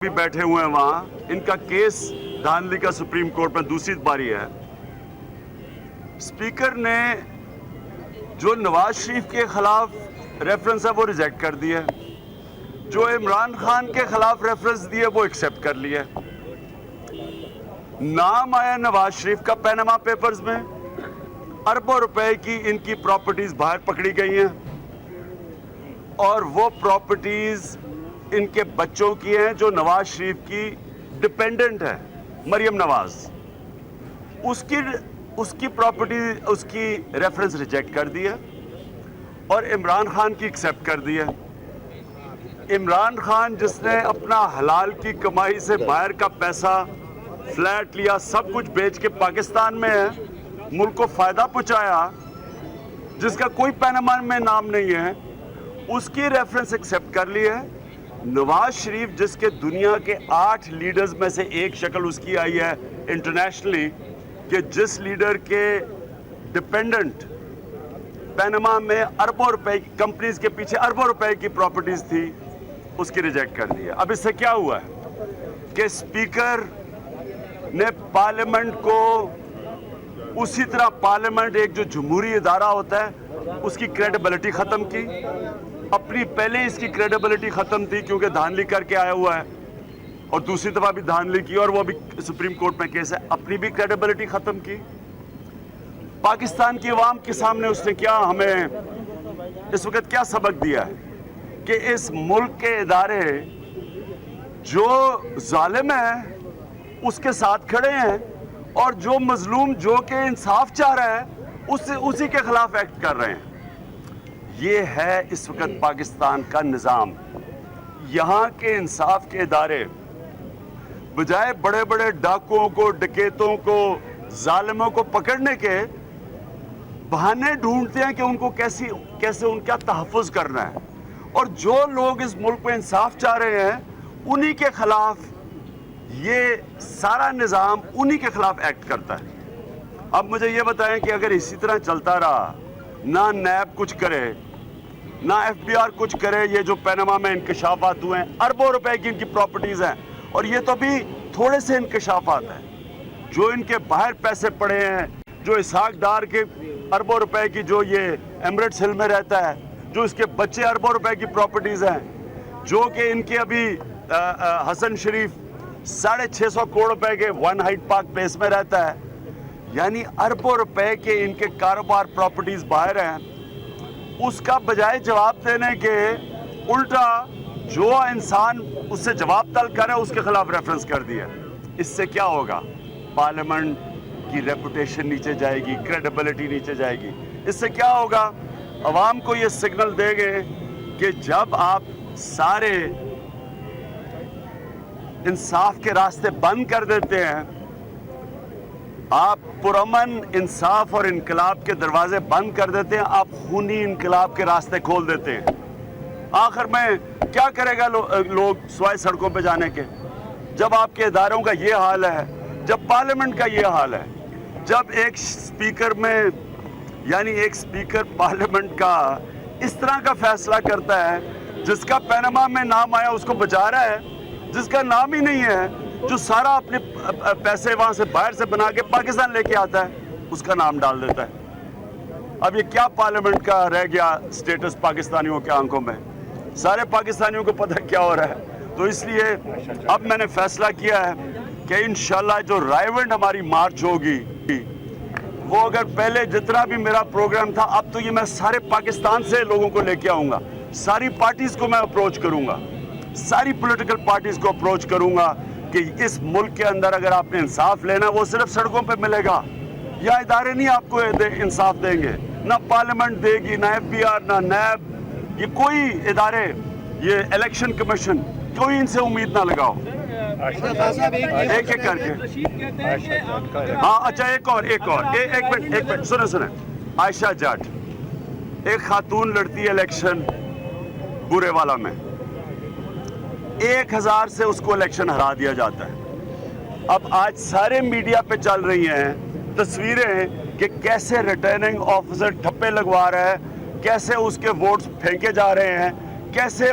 بھی بیٹھے ہوئے ہیں وہاں، ان کا کیس دھاندلی کا سپریم کورٹ میں دوسری باری ہے۔ اسپیکر نے جو نواز شریف کے خلاف ریفرنس ہے وہ ریجیکٹ کر دیا، جو عمران خان کے خلاف ریفرنس دیے وہ ایکسیپٹ کر لیا۔ نام آیا نواز شریف کا پیناما پیپرز میں، اربوں روپے کی ان کی پراپرٹیز باہر پکڑی گئی ہیں، اور وہ پراپرٹیز ان کے بچوں کی ہیں جو نواز شریف کی ڈپینڈنٹ ہے، مریم نواز۔ اس کی پراپرٹی، اس کی ریفرنس ریجیکٹ کر دیا اور عمران خان کی ایکسیپٹ کر دیا۔ عمران خان جس نے اپنا حلال کی کمائی سے باہر کا پیسہ، فلیٹ لیا، سب کچھ بیچ کے پاکستان میں ہے، ملک کو فائدہ پہنچایا، جس کا کوئی پیناما میں نام نہیں ہے، اس کی ریفرنس ایکسیپٹ کر لی ہے۔ نواز شریف جس کے دنیا کے 8 لیڈرز میں سے ایک شکل اس کی آئی ہے انٹرنیشنلی، کہ جس لیڈر کے ڈپینڈنٹ پیناما میں اربوں روپے کی کمپنیز کے پیچھے اربوں روپے کی پراپرٹیز تھی، اس کی ریجیکٹ کر دی ہے۔ اب اس سے کیا ہوا ہے کہ اسپیکر نے پارلیمنٹ کو اسی طرح، پارلیمنٹ ایک جو جمہوری ادارہ ہوتا ہے، اس کی کریڈیبلٹی ختم کی۔ اپنی پہلے اس کی کریڈیبلٹی ختم تھی کیونکہ دھاندلی کر کے آیا ہوا ہے، اور دوسری دفعہ بھی دھاندلی کی اور وہ بھی سپریم کورٹ میں کیس ہے، اپنی بھی کریڈیبلٹی ختم کی۔ پاکستان کی عوام کے سامنے اس نے کیا ہمیں اس وقت کیا سبق دیا ہے کہ اس ملک کے ادارے جو ظالم ہیں اس کے ساتھ کھڑے ہیں، اور جو مظلوم جو کہ انصاف چاہ رہا ہے اسی کے خلاف ایکٹ کر رہے ہیں۔ یہ ہے اس وقت پاکستان کا نظام۔ یہاں کے انصاف کے ادارے بجائے بڑے بڑے ڈاکوؤں کو، ڈکیتوں کو، ظالموں کو پکڑنے کے، بہانے ڈھونڈتے ہیں کہ ان کو کیسے ان کا تحفظ کرنا ہے، اور جو لوگ اس ملک میں انصاف چاہ رہے ہیں انہی کے خلاف یہ سارا نظام انہی کے خلاف ایکٹ کرتا ہے۔ اب مجھے یہ بتائیں کہ اگر اسی طرح چلتا رہا، نہ نیب کچھ کرے، نہ ایف بی آر کچھ کرے، یہ جو پیناما میں انکشافات ہوئے ہیں، اربوں روپے کی ان کی پراپرٹیز ہیں، اور یہ تو بھی تھوڑے سے انکشافات ہیں، جو ان کے باہر پیسے پڑے ہیں، جو اسحاق ڈار کے اربوں روپے کی، جو یہ ایمریٹس ہل میں رہتا ہے، جو اس کے بچے اربوں روپے کی پراپرٹیز ہیں، جو کہ ان کے ابھی حسن شریف 650 کروڑ روپے کے 1 ہائیڈ پارک پلیس میں رہتا ہے، یعنی اربوں روپے کے ان کے کاروبار پراپرٹیز باہر ہیں۔ اس کا بجائے جواب دینے کے الٹا جو انسان اس سے جواب طلب کرے اس کے خلاف ریفرنس کر دیا۔ اس سے کیا ہوگا؟ پارلیمنٹ کی ریپوٹیشن نیچے جائے گی، کریڈیبلٹی نیچے جائے گی۔ اس سے کیا ہوگا؟ عوام کو یہ سگنل دے گے کہ جب آپ سارے انصاف کے راستے بند کر دیتے ہیں، آپ پرامن انصاف اور انقلاب کے دروازے بند کر دیتے ہیں، آپ خونی انقلاب کے راستے کھول دیتے ہیں۔ آخر میں کیا کرے گا لوگ سوائے سڑکوں پہ جانے کے؟ جب آپ کے اداروں کا یہ حال ہے، جب پارلیمنٹ کا یہ حال ہے، جب ایک اسپیکر میں، یعنی ایک اسپیکر پارلیمنٹ کا اس طرح کا فیصلہ کرتا ہے، جس کا پیناما میں نام آیا اس کو بچا رہا ہے، جس کا نام ہی نہیں ہے، جو سارا اپنے پیسے وہاں سے باہر سے بنا کے پاکستان لے کے آتا ہے، اس کا نام ڈال دیتا ہے۔ اب یہ کیا پارلیمنٹ کا رہ گیا سٹیٹس پاکستانیوں کے آنکھوں میں؟ سارے پاکستانیوں کو پتہ کیا ہو رہا ہے۔ تو اس لیے اب میں نے فیصلہ کیا ہے کہ انشاءاللہ جو رائیونڈ ہماری مارچ ہوگی، وہ اگر پہلے جتنا بھی میرا پروگرام تھا، اب تو یہ میں سارے پاکستان سے لوگوں کو لے کے آؤں گا، ساری پارٹیز کو میں اپروچ کروں گا، ساری پولیٹیکل پارٹیز کو اپروچ کروں گا کہ اس ملک کے اندر اگر آپ نے انصاف لینا، وہ صرف سڑکوں پہ ملے گا، یا ادارے نہیں آپ کو انصاف دیں گے، نہ پارلیمنٹ دے گی، نہ ایف بی آر، نہ نیب، یہ کوئی ادارے، یہ الیکشن کمیشن، کوئی ان سے امید نہ لگاؤ۔ ایک ایک کر کے، ہاں اچھا، ایک منٹ سنیں، عائشہ جاٹ ایک خاتون لڑتی ہے الیکشن بورے والا میں، 1000 سے اس کو الیکشن ہرا دیا جاتا ہے۔ اب آج سارے میڈیا پہ چل رہی ہیں تصویریں کہ کیسے ریٹرننگ آفیسر ٹھپے لگوا رہا ہے، کیسے اس کے ووٹس پھینکے جا رہے ہیں، کیسے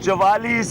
44